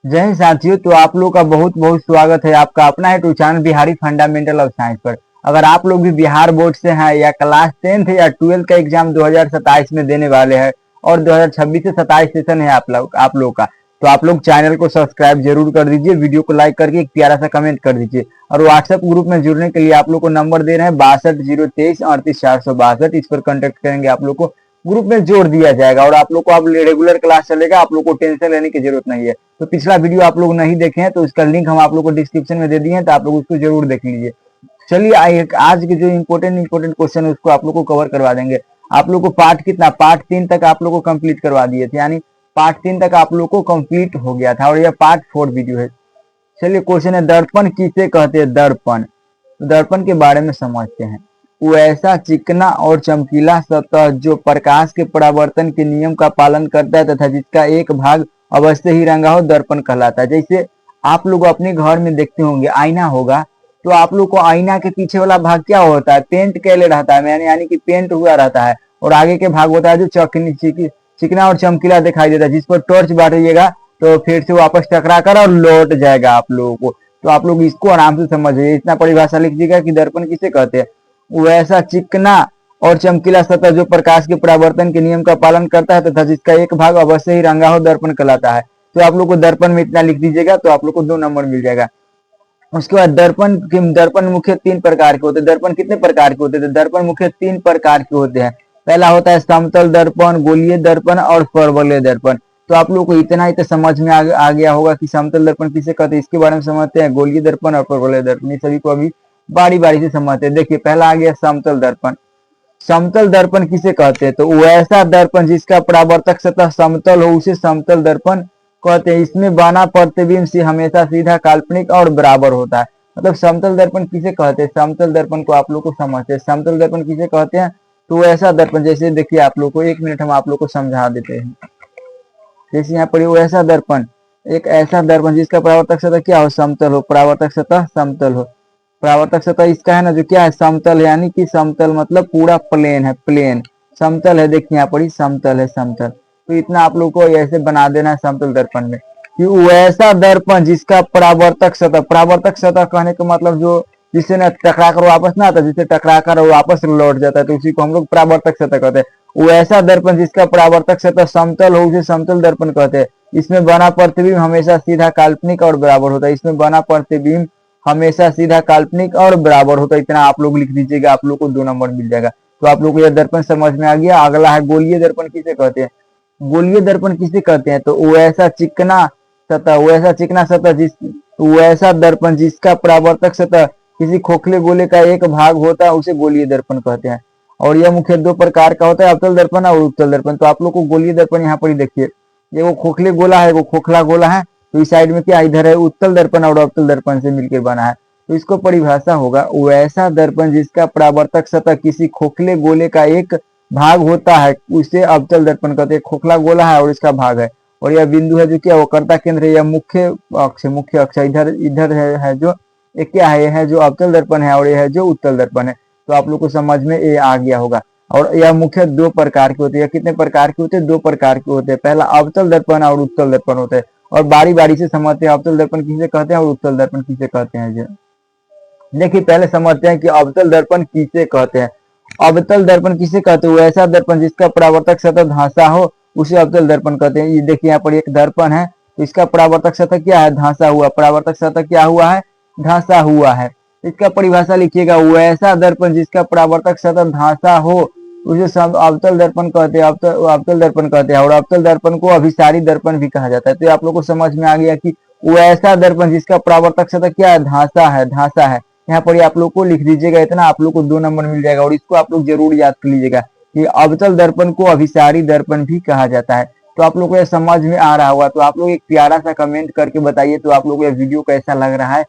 जय हिंद साथियों। तो आप लोग का बहुत बहुत स्वागत है आपका अपना YouTube channel Bihari fundamental of science पर। अगर आप लोग भी बिहार बोर्ड से हैं या क्लास 10th या 12th का एग्जाम 2027 में देने वाले हैं और 2026 से 27 सेशन है आप लोग का, तो आप लोग चैनल को सब्सक्राइब जरूर कर दीजिए, वीडियो को लाइक करके एक प्यारा सा कमेंट कर दीजिए। और व्हाट्सएप ग्रुप में जुड़ने के लिए आप लोग को नंबर दे रहे हैं 62 023 38 462। इस पर कॉन्टेक्ट करेंगे, आप लोग को ग्रुप में जोड़ दिया जाएगा और आप लोग को अब रेगुलर क्लास चलेगा, आप लोग को टेंशन लेने की जरूरत नहीं है। तो पिछला वीडियो आप लोग नहीं देखे हैं तो उसका लिंक हम आप लोग को डिस्क्रिप्शन में दे दिए हैं, तो आप लोग उसको जरूर देख लीजिए। चलिए आज के जो इम्पोर्टेंट क्वेश्चन है उसको आप लोग को कवर करवा देंगे। आप लोग को पार्ट 3 तक आप लोग को कंप्लीट करवा दिए थे, यानी पार्ट 3 तक आप लोग को कंप्लीट हो गया था और यह पार्ट 4 वीडियो है। चलिए क्वेश्चन है, दर्पण किसे कहते हैं? दर्पण, दर्पण के बारे में समझते हैं। वो ऐसा चिकना और चमकीला सतह जो प्रकाश के परावर्तन के नियम का पालन करता है तथा जिसका एक भाग अवश्य ही रंगा हो, दर्पण कहलाता है। जैसे आप लोग अपने घर में देखते होंगे आईना होगा, तो आप लोग को आईना के पीछे वाला भाग क्या होता है? पेंट कैले रहता है, यानी कि पेंट हुआ रहता है, और आगे के भाग होता है जो चिकना और चमकीला दिखाई देता है, जिस पर टॉर्च बांटिएगा तो फिर से वापस टकरा कर और लौट जाएगा आप लोगों को। तो आप लोग इसको आराम से समझिए, इतना परिभाषा लिख दीजिएगा कि दर्पण किसे कहते हैं। वैसा चिकना और चमकीला सतह जो प्रकाश के परावर्तन के नियम का पालन करता है तथा जिसका एक भाग अवश्य ही रंगा हो, दर्पण कहलाता है। तो आप लोग को दर्पण में इतना लिख दीजिएगा तो आप लोग को 2 नंबर मिल जाएगा। उसके बाद दर्पण मुख्य 3 प्रकार के होते हैं। दर्पण कितने प्रकार के होते हैं? दर्पण मुख्य 3 प्रकार के होते हैं। पहला होता है समतल दर्पण, गोलीय दर्पण और परवलय दर्पण। तो आप लोग को इतना ही तो समझ में आ गया होगा कि समतल दर्पण किसे कहते हैं। इसके बारे में समझते हैं, गोलीय दर्पण और परवलय दर्पण। ये सभी को अभी बारी बारी से समझते हैं। देखिए पहला आ गया समतल दर्पण। समतल दर्पण किसे कहते हैं? तो वैसा दर्पण जिसका परावर्तक सतह समतल हो उसे समतल दर्पण कहते हैं। इसमें बना प्रतिबिंब से हमेशा सीधा, काल्पनिक और बराबर होता है। मतलब समतल दर्पण किसे कहते हैं? समतल दर्पण को आप लोग को समझते हैं। समतल दर्पण किसे कहते हैं? तो ऐसा दर्पण, जैसे देखिए आप लोग को 1 मिनट हम आप लोग को समझा देते हैं। जैसे यहाँ पर वैसा दर्पण, एक ऐसा दर्पण जिसका परावर्तक सतह क्या हो? समतल हो। परावर्तक सतह समतल हो। परावर्तक सतह इसका है ना जो क्या है? समतल है, यानी कि समतल मतलब पूरा प्लेन है, प्लेन समतल है। देखिए यहाँ पर ही समतल है, समतल। तो इतना आप लोग को ऐसे बना देना है समतल दर्पण में कि वैसा दर्पण जिसका परावर्तक सतह कहने का मतलब जो जिससे ना टकरा कर वापस ना आता, जिससे टकरा कर वापस लौट जाता है, तो उसी को हम लोग परावर्तक सतह कहते हैं। वैसा दर्पण जिसका परावर्तक सतह समतल हो उसे समतल दर्पण कहते हैं। इसमें बना प्रतिबिंब हमेशा सीधा, काल्पनिक और बराबर होता है। इसमें बना प्रतिबिंब हमेशा सीधा, काल्पनिक और बराबर होता है। इतना आप लोग लिख दीजिएगा, आप लोग को 2 नंबर मिल जाएगा। तो आप लोग को यह दर्पण समझ में आ गया। अगला है गोलीय दर्पण किसे कहते हैं? गोलीय दर्पण किसे कहते हैं? तो वैसा चिकना वैसा दर्पण जिसका परावर्तक सतह किसी खोखले गोले का एक भाग होता है उसे गोलीय दर्पण कहते हैं। और यह मुख्य 2 प्रकार का होता है, अवतल दर्पण और उत्तल दर्पण। तो आप लोग को गोलीय दर्पण यहाँ पर ही देखिए, ये वो खोखले गोला है, वो खोखला गोला है, तो इस साइड में क्या इधर है? उत्तल दर्पण और अवतल दर्पण से मिलकर बना है। तो इसको परिभाषा होगा, वैसा दर्पण जिसका परावर्तक सतह किसी खोखले गोले का एक भाग होता है उसे अवतल दर्पण कहते हैं। खोखला गोला है और इसका भाग है, और यह बिंदु है जो क्या वो कर्ता केंद्र है, यह मुख्य अक्ष इधर इधर है जो ये क्या है? यह है जो अवतल दर्पण है और यह है जो उत्तल दर्पण है। तो आप लोग को समझ में ये आ गया होगा। और यह मुख्य 2 प्रकार के होते हैं। कितने प्रकार के होते हैं? 2 प्रकार के होते हैं। पहला अवतल दर्पण और उत्तल दर्पण होते हैं। और बारी बारी से समझते हैं अवतल दर्पण किसे कहते हैं और उत्तल दर्पण किसे कहते हैं। देखिए पहले समझते हैं कि अवतल दर्पण किसे कहते हैं। अवतल दर्पण किसे कहते हैं? वैसा दर्पण जिसका परावर्तक सतह धांसा हो उसे अवतल दर्पण कहते हैं। ये देखिए यहाँ पर एक दर्पण है, तो इसका परावर्तक सतह क्या है? धांसा हुआ। परावर्तक सतह क्या हुआ है? धांसा हुआ है। इसका परिभाषा लिखिएगा, वैसा दर्पण जिसका परावर्तक सतह धांसा हो उसे अवतल दर्पण कहते हैं। अवतल दर्पण कहते हैं। और अवतल दर्पण को अभिसारी दर्पण भी कहा जाता है। तो आप लोग को समझ में आ गया कि वैसा दर्पण जिसका परावर्तक सतह क्या है? धांसा है, धांसा है। यहाँ पर आप लोग को लिख दीजिएगा, इतना आप लोग को 2 नंबर मिल जाएगा। और इसको आप लोग जरूर याद कर लीजिएगा कि अवतल दर्पण को अभिसारी दर्पण भी कहा जाता है। तो आप लोग को यह समझ में आ रहा होगा। तो आप लोग एक प्यारा सा कमेंट करके बताइए तो आप लोग को यह वीडियो कैसा लग रहा है।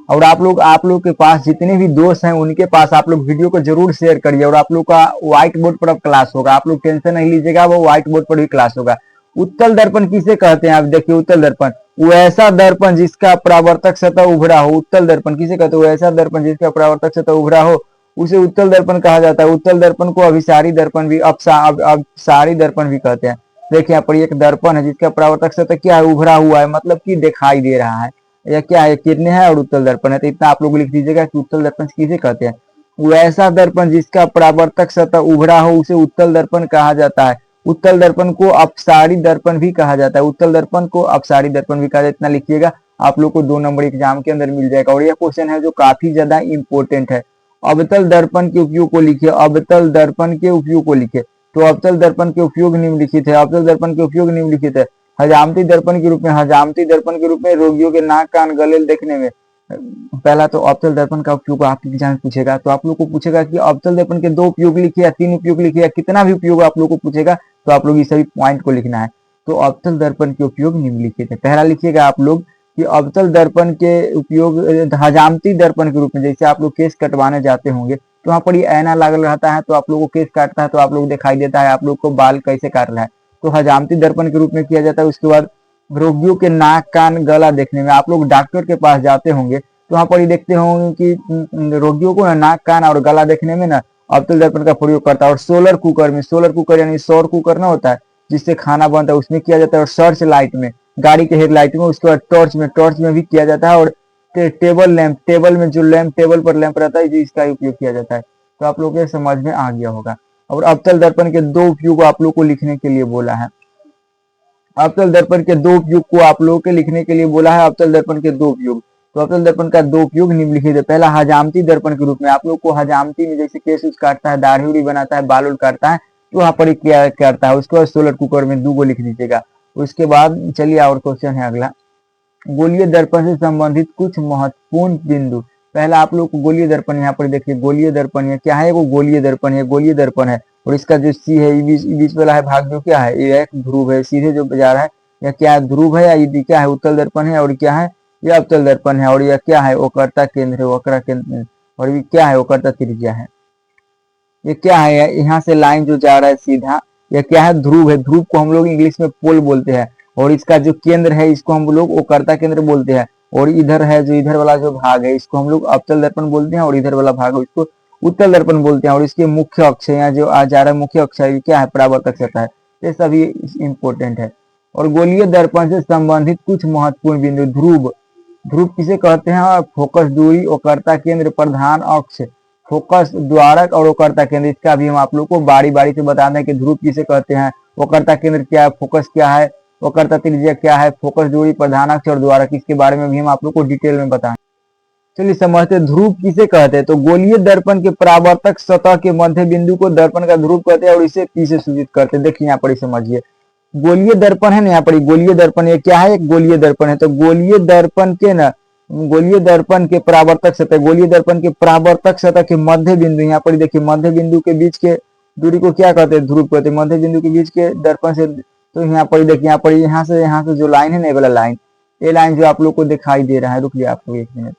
और आप लोग के पास जितने भी दोस्त हैं उनके पास आप लोग वीडियो को जरूर शेयर करिए। और आप लोग का व्हाइट बोर्ड पर अब क्लास होगा, आप लोग टेंशन नहीं लीजिएगा, वो व्हाइट बोर्ड पर भी क्लास होगा। उत्तल दर्पण किसे कहते हैं? आप देखिए उत्तल दर्पण, वैसा दर्पण जिसका परावर्तक सतह उभरा हो। उत्तल दर्पण किसे कहते हैं? वैसा दर्पण जिसका परावर्तक सतह उभरा हो उसे उत्तल दर्पण कहा जाता है। उत्तल दर्पण को अभिसारी दर्पण भी अपसारी दर्पण भी कहते हैं। देखिए यहाँ पर एक दर्पण है जिसका परावर्तक सतह क्या है, उभरा हुआ है, मतलब कि दिखाई दे रहा है। यह क्या है, किरणें है और उत्तल दर्पण है। तो इतना आप लोग लिख दीजिएगा कि उत्तल दर्पण किसे कहते हैं। वैसा दर्पण जिसका परावर्तक सतह उभरा हो उसे उत्तल दर्पण कहा जाता है। उत्तल दर्पण को अपसारी दर्पण भी कहा जाता है। उत्तल दर्पण को अपसारी दर्पण भी कहा जाता है। इतना लिखिएगा, आप लोग को 2 नंबर एग्जाम के अंदर मिल जाएगा। और यह क्वेश्चन है जो काफी ज्यादा इंपॉर्टेंट है। अवतल दर्पण के उपयोग को लिखिए, अवतल दर्पण के उपयोग को लिखिए। तो अवतल दर्पण के उपयोग निम्नलिखित है। अवतल दर्पण के उपयोग निम्नलिखित है। हजामती दर्पण के रूप में, हजामती दर्पण के रूप में रोगियों के नाक कान गले देखने में। पहला तो अवतल दर्पण का उपयोग आपके एग्जाम पूछेगा, तो आप लोग को पूछेगा कि अवतल दर्पण के 2 उपयोग लिखिए या 3 उपयोग लिखिए या कितना भी उपयोग आप लोग को पूछेगा, तो आप लोग इस सभी पॉइंट को लिखना है। तो अवतल दर्पण के उपयोग निम्नलिखित है। पहला लिखिएगा आप लोग कि अवतल दर्पण के उपयोग हजामती दर्पण के रूप में, जैसे आप लोग केस कटवाने जाते होंगे तो वहां पर ये ऐना लागल रहता है, तो आप लोगों को केस काटता है तो आप लोग दिखाई देता है आप लोग को बाल कैसे काट रहा है, तो हजामती दर्पण के रूप में किया जाता है। उसके बाद रोगियों के नाक कान गला देखने में, आप लोग डॉक्टर के पास जाते होंगे तो वहां पर ये देखते होंगे कि रोगियों को ना नाक कान और गला देखने में ना अवतल दर्पण का प्रयोग करता है। और सोलर कुकर में, सोलर कुकर यानी सौर कुकर ना होता है जिससे खाना बनता है, उसमें किया जाता है। और सर्च लाइट में, गाड़ी के हेडलाइट में, उसके बाद टॉर्च में भी किया जाता है। और टेबल लैंप, टेबल में जो लैंप, टेबल पर लैंप रहता है इसका उपयोग किया जाता है। तो आप लोग के समझ में आ गया होगा। और अवतल दर्पण के 2 उपयोग आप लोग को लिखने के लिए बोला है। अवतल दर्पण के 2 उपयोग को आप लोगों के लिखने के लिए बोला है। अवतल दर्पण के 2 उपयोग, तो अवतल दर्पण का 2 उपयोग निम्नलिखित है। पहला हजामती दर्पण के रूप में, आप लोग को हजामती में जैसे केस उस काटता है, दाढ़ी उड़ी बनाता है, बाल उल काटता है, तो वहां पर क्या करता है। उसके बाद सोलर कुकर में 2 को लिख दीजिएगा। उसके बाद चलिए और क्वेश्चन है अगला, गोलीय दर्पण से संबंधित कुछ महत्वपूर्ण बिंदु। पहला आप लोग को गोलीय दर्पण, यहाँ पर देखिए गोलीय दर्पण है क्या है, वो गोलीय दर्पण है, गोलीय दर्पण है। और इसका जो सी है, बीच वाला है भाग जो क्या है, ये एक ध्रुव है, सीधे जो जा रहा है यह क्या है, ध्रुव है, या ये क्या है, उत्तल दर्पण है। और क्या है, यह अवतल दर्पण है। और यह क्या है, वक्रता केंद्र है, वक्रा केंद्र। और ये क्या है, वक्रता त्रिज्या है। ये क्या है, यहाँ से लाइन जो जा रहा है सीधा, यह क्या है, ध्रुव है। ध्रुव को हम लोग इंग्लिश में पोल बोलते हैं। और इसका जो केंद्र है इसको हम लोग वक्रता केंद्र बोलते हैं। और इधर है जो इधर वाला जो भाग है इसको हम लोग अवतल दर्पण बोलते हैं। और इधर वाला भाग है इसको उत्तल दर्पण बोलते हैं। और इसके मुख्य अक्ष है, यहाँ जो आ जा रहा है मुख्य अक्ष है, क्या है, परावर्तक सतह है। ये सभी इंपॉर्टेंट है। और गोलीय दर्पण से संबंधित कुछ महत्वपूर्ण बिंदु। ध्रुव, ध्रुव किसे कहते हैं, और फोकस दूरी, वक्रता केंद्र, प्रधान अक्ष, फोकस द्वारक और वक्रता केंद्र। इसका भी हम आप लोग को बारी बारी से बता दें कि ध्रुव किसे कहते हैं, वक्रता केंद्र क्या है, फोकस क्या है, वक्रता त्रिज्या क्या है, फोकस दूरी, प्रधान अक्ष और द्वारक, इसके बारे में भी हम आप लोग को डिटेल में बताएं। चलिए समझते हैं ध्रुव किसे कहते हैं। तो गोलीय दर्पण के परावर्तक सतह के मध्य बिंदु को दर्पण का ध्रुव कहते हैं और इसे पी से सूचित करते हैं। देखिए यहाँ पर समझिए, गोलीय दर्पण है ना, यहाँ पर गोलीय दर्पण ये क्या है, एक गोलीय दर्पण है। तो गोलीय दर्पण के ना, गोलीय दर्पण के परावर्तक सतह, गोलीय दर्पण के परावर्तक सतह के मध्य बिंदु, यहाँ पर देखिए मध्य बिंदु के बीच के दूरी को क्या कहते हैं, ध्रुव कहते हैं। मध्य बिंदु के बीच के दर्पण से, तो यहाँ पर देखिए, यहाँ से जो लाइन है ना, ये वाला लाइन, ये लाइन जो आप लोग को दिखाई दे रहा है, रुकिए आप लोग 1 मिनट,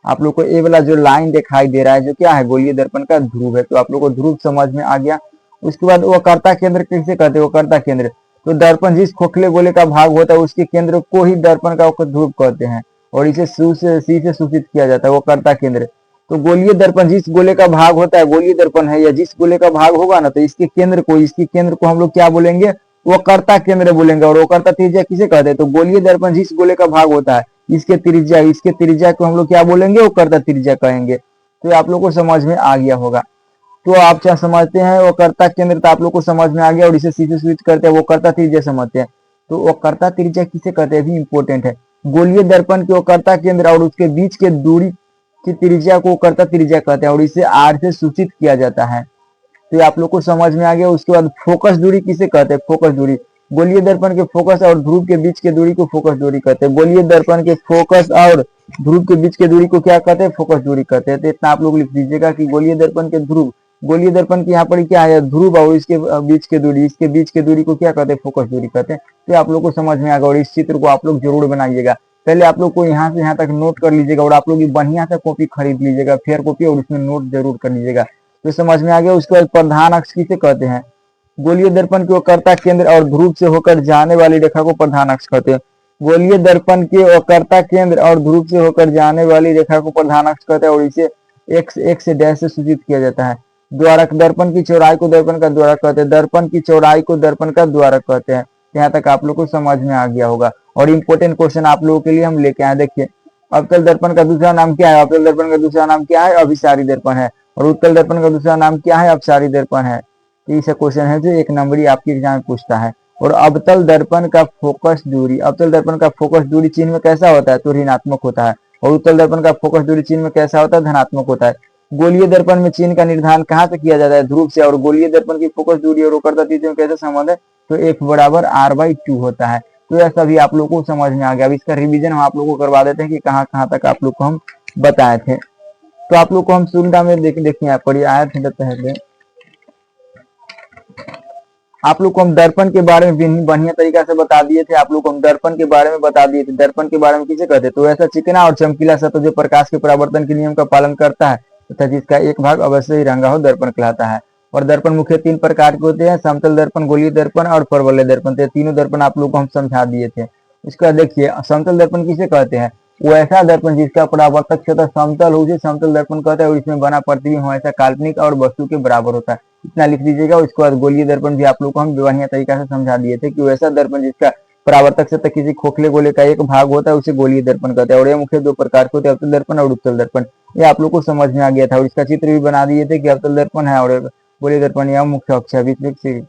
आप लोग को ये वाला जो लाइन दिखाई दे रहा है जो क्या है, गोलीय दर्पण का ध्रुव है। तो आप लोग को ध्रुव समझ में आ गया। उसके बाद वक्रता केंद्र किसे कहते हैं, वक्रता केंद्र, तो दर्पण जिस खोखले गोले का भाग होता है उसके केंद्र को ही दर्पण का ध्रुव कहते हैं। और इसे सी से सूचित किया जाता है, वक्रता केंद्र। तो गोलीय दर्पण जिस गोले का भाग होता है, गोलीय दर्पण है या जिस गोले का भाग होगा ना, तो इसके केंद्र को हम लोग क्या बोलेंगे, वक्रता केंद्र बोलेंगे। और वक्रता त्रिज्या किसे कहते हैं, तो गोलीय दर्पण जिस गोले का भाग होता है इसके त्रिज्या को हम लोग क्या बोलेंगे, वक्रता त्रिज्या कहेंगे। तो आप लोग को समझ में आ गया होगा। तो आप क्या समझते हैं, वक्रता केंद्र, तो आप लोग को समझ में आ गया। और इसे सीधे स्विच करते हैं, वक्रता त्रिज्या समझते हैं। तो वक्रता त्रिज्या किसे कहते हैं भी इंपॉर्टेंट है। गोलीय दर्पण के वक्रता केंद्र और उसके बीच के दूरी की त्रिज्या को वक्रता त्रिज्या कहते हैं और इसे आर से सूचित किया जाता है। तो ये आप लोग को समझ में आ गया। उसके बाद फोकस दूरी किसे कहते हैं, फोकस दूरी, गोलीय दर्पण के फोकस और ध्रुव के बीच के दूरी को फोकस दूरी कहते हैं। गोलीय दर्पण के फोकस और ध्रुव के बीच के दूरी को क्या कहते हैं, फोकस दूरी कहते हैं। तो इतना आप लोग लिख दीजिएगा कि गोलीय दर्पण के ध्रुव, गोलीय दर्पण की यहाँ पर क्या है, ध्रुव और इसके बीच के दूरी, इसके बीच के दूरी को क्या कहते हैं, फोकस दूरी कहते हैं। तो आप लोग को समझ में आएगा। और इस चित्र को आप लोग जरूर बनाइएगा। पहले आप लोग को यहाँ से यहाँ तक नोट कर लीजिएगा और आप लोग बढ़िया से कॉपी खरीद लीजिएगा, फेयर कॉपी, और उसमें नोट जरूर कर लीजिएगा। तो समझ में आ गया। उसके बाद प्रधान अक्ष किसे कहते हैं, गोलीय दर्पण के वक्रता केंद्र और ध्रुव से होकर जाने वाली रेखा को प्रधान अक्ष कहते हैं। गोलीय दर्पण के वक्रता केंद्र और ध्रुव से होकर जाने वाली रेखा को प्रधान अक्ष कहते हैं और इसे एक्स से डैश से सूचित किया जाता है। द्वारक, दर्पण की चौड़ाई को दर्पण का द्वारक कहते हैं। दर्पण की चौड़ाई को दर्पण का द्वारक कहते हैं। यहाँ तक आप लोग को समझ में आ गया होगा। और इम्पोर्टेंट क्वेश्चन आप लोगों के लिए हम लेके आए, देखिए अवतल दर्पण का दूसरा नाम क्या है? अवतल दर्पण का दूसरा नाम क्या है? अभिसारी दर्पण है। और उत्तल दर्पण का दूसरा नाम क्या है? अपसारी दर्पण है। तो ये क्वेश्चन है जो 1 नंबरी आपके एग्जाम में पूछता है। और अवतल दर्पण का फोकस दूरी, अवतल दर्पण का फोकस दूरी चिन्ह में कैसा होता है? तो ऋणात्मक होता है। और उत्तल दर्पण का फोकस दूरी चिन्ह में कैसा होता है? धनात्मक होता है। गोलीय दर्पण में चिन्ह का निर्धारण कहाँ से किया जाता है? ध्रुव से। और गोलीय दर्पण की फोकस दूरी और वक्रता तीव्रता में कैसा संबंध है? तो F बराबर R/2 होता है। तो यह सभी आप लोगों को समझ में आ गया। अब इसका रिवीजन हम आप लोगों को करवा देते हैं कि कहाँ कहाँ तक आप लोग को हम बताए थे। तो आप लोग को हम सुविधा में देखिए पढ़िए आए थे पहले आप लोग को हम दर्पण के बारे में बढ़िया तरीका से बता दिए थे। आप लोग को हम दर्पण के बारे में बता दिए थे। दर्पण के बारे में किसे कहते हैं? तो ऐसा चिकना और चमकीला सतह जो प्रकाश के परावर्तन के नियम का पालन करता है तथा जिसका एक भाग अवश्य ही रंगा हो, दर्पण कहलाता है। और दर्पण मुख्य 3 प्रकार के होते हैं, समतल दर्पण, गोलीय दर्पण और परवलय दर्पण। तो तीनों दर्पण आप लोग को हम समझा दिए थे। इसका देखिए समतल दर्पण किसे कहते हैं? वो ऐसा दर्पण जिसका परावर्तक सतह समतल हो उसे समतल दर्पण कहते हैं। और इसमें बना प्रतिबिंब हमेशा काल्पनिक और वस्तु के बराबर होता है। इतना लिख दीजिएगा। उसके बाद गोलीय दर्पण भी आप लोग को हम बढ़िया तरीका से समझा दिए थे कि वैसा दर्पण जिसका परावर्तक सतह किसी खोखले गोले का एक भाग होता है उसे गोलीय दर्पण कहते हैं। और ये मुख्य 2 प्रकार के होते हैं, अवतल दर्पण और उत्तल दर्पण। ये आप लोग को समझ में आ गया था। और इसका चित्र भी बना दिए थे कि अवतल दर्पण है और गोलीय दर्पण यह मुख्य अक्ष है।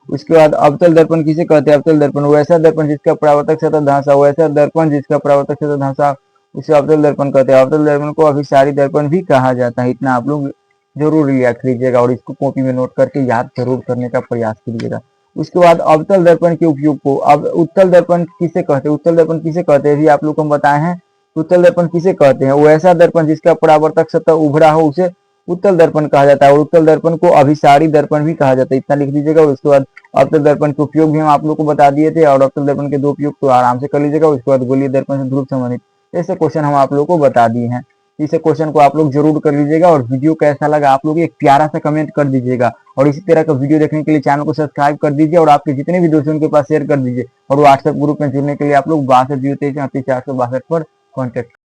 उसके बाद अवतल दर्पण किसे कहते हैं? अवतल दर्पण वैसा दर्पण जिसका परावर्तक सतह धंसा, वैसा दर्पण जिसका परावर्तक सतह धंसा उसे अवतल दर्पण कहते हैं। अवतल दर्पण को अभिसारी दर्पण भी कहा जाता है। इतना आप लोग जरूर याद कीजिएगा और इसको कॉपी में नोट करके याद जरूर करने का प्रयास कीजिएगा। उसके बाद अवतल दर्पण के उपयोग को अब उत्तल दर्पण किसे कहते हैं? उत्तल दर्पण किसे कहते हैं भी आप लोग को हम बताए हैं। उत्तल दर्पण किसे कहते हैं? वो ऐसा दर्पण जिसका परावर्तक सतह उभरा हो उसे उत्तल दर्पण कहा जाता है। और उत्तल दर्पण को अभिसारी दर्पण भी कहा जाता है। इतना लिख दीजिएगा। और उसके बाद अवतल दर्पण के उपयोग भी हम आप लोग को बता दिए थे। और अवतल दर्पण के 2 उपयोग तो आराम से कर लीजिएगा। उसके बाद गोलीय दर्पण से ध्रुव संबंधित ऐसे क्वेश्चन हम आप लोग को बता दिए हैं। इस क्वेश्चन को आप लोग जरूर कर लीजिएगा। और वीडियो कैसा लगा आप लोग एक प्यारा सा कमेंट कर दीजिएगा। और इसी तरह का वीडियो देखने के लिए चैनल को सब्सक्राइब कर दीजिए और आपके जितने भी दोस्तों उनके पास शेयर कर दीजिए। और व्हाट्सएप ग्रुप में जुड़ने के लिए आप लोग 62 023 34 462 पर कॉन्टेक्ट